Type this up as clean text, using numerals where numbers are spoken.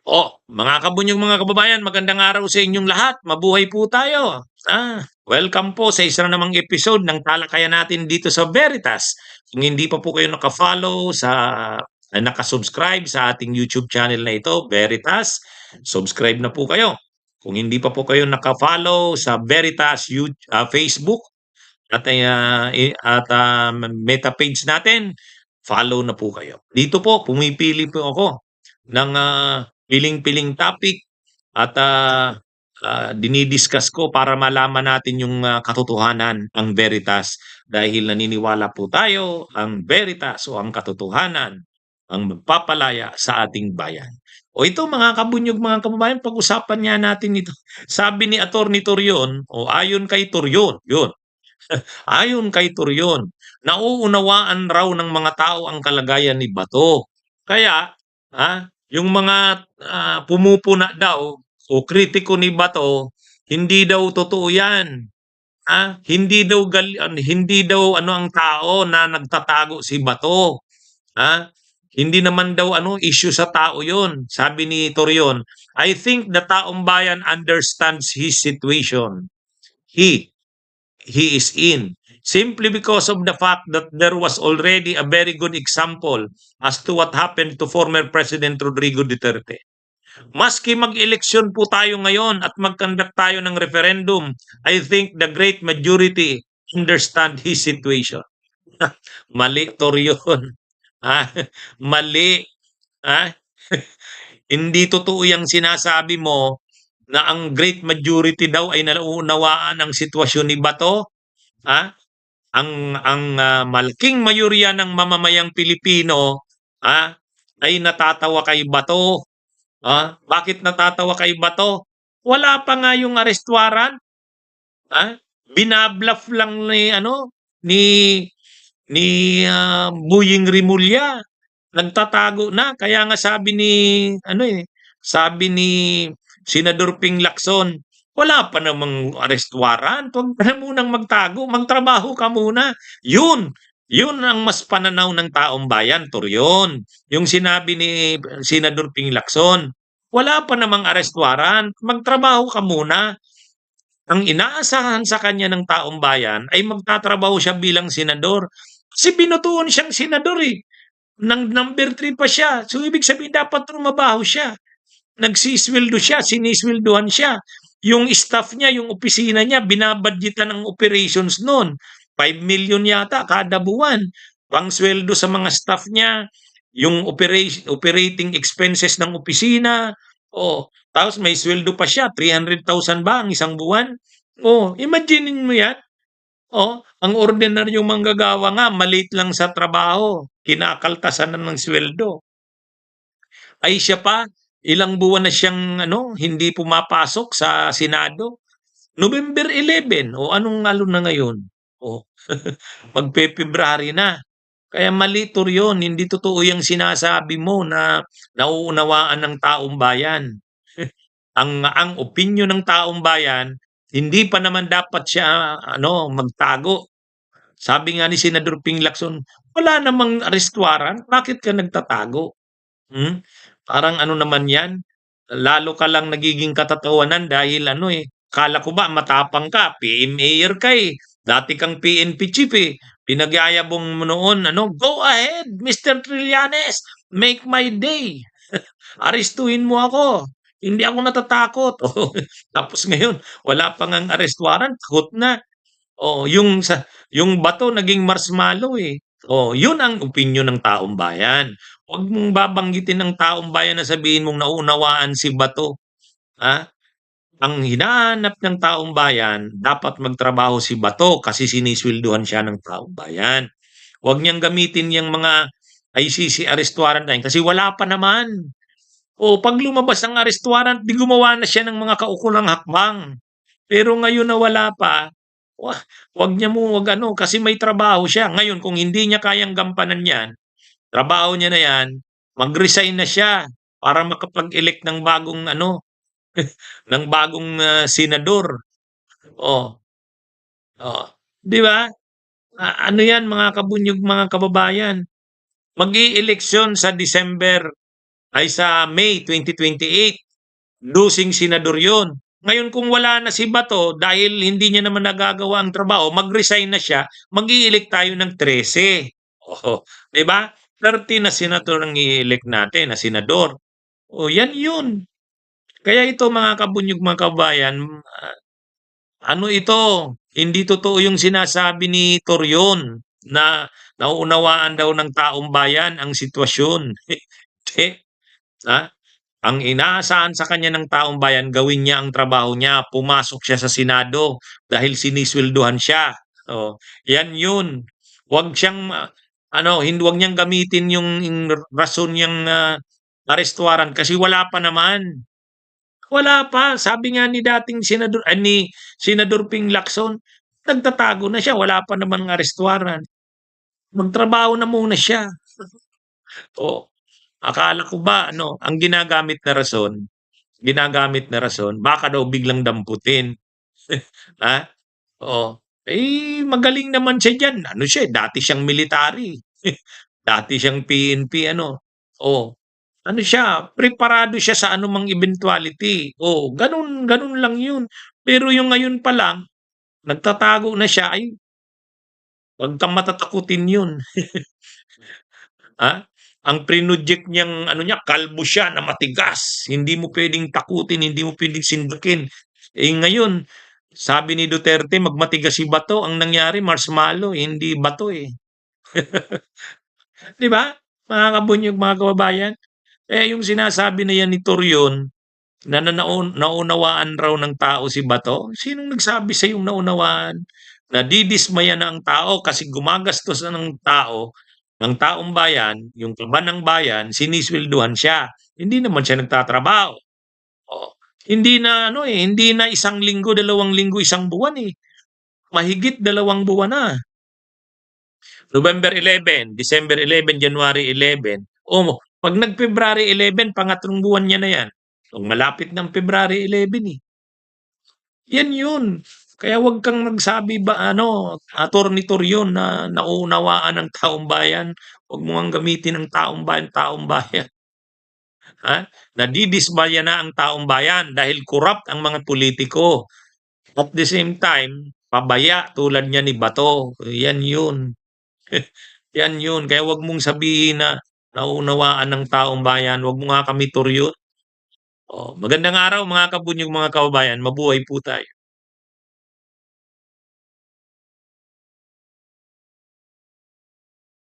Mga kabunyog mga kababayan, magandang araw sa inyong lahat. Mabuhay po tayo. Welcome po sa isa na namang episode ng talakayan natin dito sa Veritas. Kung hindi pa po kayo nakasubscribe sa ating YouTube channel na ito, Veritas, subscribe na po kayo. Kung hindi pa po kayo nakafollow sa Veritas Facebook at meta page natin, follow na po kayo. Dito po, pumipili po ako ng piling-piling topic at dinidiscuss ko para malaman natin yung katotohanan, ang Veritas. Dahil naniniwala po tayo, ang Veritas o ang katotohanan ang magpapalaya sa ating bayan. Ito mga kabunyog, mga kababayan, pag-usapan nga natin ito. Sabi ni Atty. Torion, ayon kay Torion, yun. Ayon kay Torion, nauunawaan raw ng mga tao ang kalagayan ni Bato. Kaya, yung mga pumupuna daw o kritiko ni Bato, hindi daw totoo 'yan. Hindi daw ano ang tao na nagtatago si Bato. Hindi naman daw issue sa tao 'yon. Sabi ni Torion, I think the taong bayan understands his situation. He is in, simply because of the fact that there was already a very good example as to what happened to former President Rodrigo Duterte. Maski mag-eleksyon po tayo ngayon at mag-conduct tayo ng referendum, I think the great majority understand his situation. Mali, Torion. Mali. Hindi totoo yung sinasabi mo na ang great majority daw ay nauunawaan ang sitwasyon ni Bato. Ang malaking mayorya ng mamamayang Pilipino ay natatawa kay Bato. Bakit natatawa kay Bato? Wala pa nga yung arrest warrant. Binabluff lang ni Buying Rimulya. Nagtatago na, kaya nga sabi ni Senador Ping Lacson, wala pa namang arrest warrant, huwag ka na munang magtago, magtrabaho ka muna. Yun ang mas pananaw ng taong bayan, Torion. Yung sinabi ni Senador Ping Lacson, wala pa namang arrest warrant, magtrabaho ka muna. Ang inaasahan sa kanya ng taong bayan ay magtatrabaho siya bilang senador. Kasi binutuon siyang senador ng number 3 pa siya. So ibig sabihin dapat trumabaho siya. Nagsisweldo siya, sinisweldohan siya. Yung staff niya, yung opisina niya, binabudgetan ng operations noon. 5 million yata kada buwan. Pangsweldo sa mga staff niya, yung operating expenses ng opisina. Tapos may sweldo pa siya, 300,000 ba ang isang buwan? Imagine mo yan. Ang ordinaryong manggagawa nga, maliit lang sa trabaho, kinakaltasan na ng sweldo. Ay siya pa, ilang buwan na siyang hindi pumapasok sa Senado. November 11, anong na ngayon? Magpe-February na. Kaya mali Torion, hindi totoo yung sinasabi mo na nauunawaan ng taong bayan. Ang opinyon ng taong bayan, hindi pa naman dapat siya magtago. Sabi nga ni Senador Ping Lacson, wala namang arrest warrant, bakit ka nagtatago? Parang naman 'yan, lalo ka lang nagiging katatawanan dahil akala ko ba matapang ka, PM mayor ka dati kang PNP chief Pinagyayabong mo noon "Go ahead Mr. Trillanes, make my day. Arestuhin mo ako, hindi ako natatakot." Tapos ngayon wala pa ngang arrest warrant, takot na. Yung Bato naging marshmallow yun ang opinyon ng taong bayan. Huwag mong babanggitin ng taong bayan na sabihin mong nauunawaan si Bato. Ang hinahanap ng taong bayan, dapat magtrabaho si Bato kasi siniswelduhan siya ng taong bayan. Huwag niyang gamitin yung mga ICC arrest warrant na yun kasi wala pa naman. Pag lumabas ang arrest warrant, di gumawa na siya ng mga kaukulang hakbang. Pero ngayon na wala pa, wag kasi may trabaho siya. Ngayon kung hindi niya kayang gampanan 'yan, trabaho niya na 'yan, mag-resign na siya para makapag-elect ng bagong ng bagong senador. Oh, oh, 'di ba? 'Yan mga kabunyog, mga kababayan. Mag-ieleksyon sa December ay sa May 2028. Losing senador yun. Ngayon kung wala na si Bato dahil hindi niya naman nagagawa ang trabaho, mag-resign na siya, mag-i-elect tayo ng 13. Oh, 'di ba? 30 na senador ang i-elect natin na senador. O yan yun. Kaya ito mga kabunyog, mga kabayan, ano ito, hindi totoo yung sinasabi ni Torion na nauunawaan daw ng taong bayan ang sitwasyon. Hindi, ha? Ang inaasahan sa kanya ng taong bayan, gawin niya ang trabaho niya, pumasok siya sa Senado dahil siniswelduhan siya. Oh, yan yun. Huwag siyang huwag niyang gamitin yung rason niyang arrestuaran kasi wala pa naman. Wala pa. Sabi nga ni dating ni Senador Ping Lacson, nagtatago na siya, wala pa namang arrest warrant. Magtrabaho na muna siya. O, akala ko ba ang ginagamit na rason, baka daw biglang damputin. Ha? Oo. Eh, magaling naman siya diyan. Ano siya, dati siyang military. Dati siyang PNP Oh, ano siya, preparado siya sa anumang eventuality. Oh, ganun, ganun lang yun. Pero yung ngayon pa lang, nagtatago na siya, ay, wag kang matatakutin yun. Ha? Ang prinoject niyang kalbo siya na matigas. Hindi mo pwedeng takutin, hindi mo pwedeng sindukin. Eh ngayon, sabi ni Duterte, magmatigas si bato. Ang nangyari, marshmallow, hindi bato eh. Di ba? Mga kabunyog, mga kababayan. Eh yung sinasabi na yan ni Torion, na naunawaan raw ng tao si Bato? Sinong nagsabi sa yung naunawaan? Nadidismaya na ang tao kasi gumagastos na ng taong bayan, yung kaban ng bayan, siniswelduhan siya. Hindi naman siya nagtatrabaho. Oh. Hindi na isang linggo, 2 linggo, isang buwan eh. Mahigit 2 buwan na. November 11, December 11, January 11. Oh, pag nag-February 11, pangatlong buwan niya na yan. Kung malapit ng February 11 eh. Yan yun. Kaya wag kang magsabi ba Attorney Torion na nauunawaan ng taong bayan. Wag mo ngang gamitin ang taong bayan. Ha? Nadidismaya na ang taong bayan dahil corrupt ang mga politiko. At the same time, pabaya tulad niya ni Bato. Yan yun. Yan yun. Kaya wag mong sabihin na nauunawaan ng taong bayan. Wag mo nga kami Torion. Oh, magandang araw mga kabunyog, mga kababayan. Mabuhay po tayo.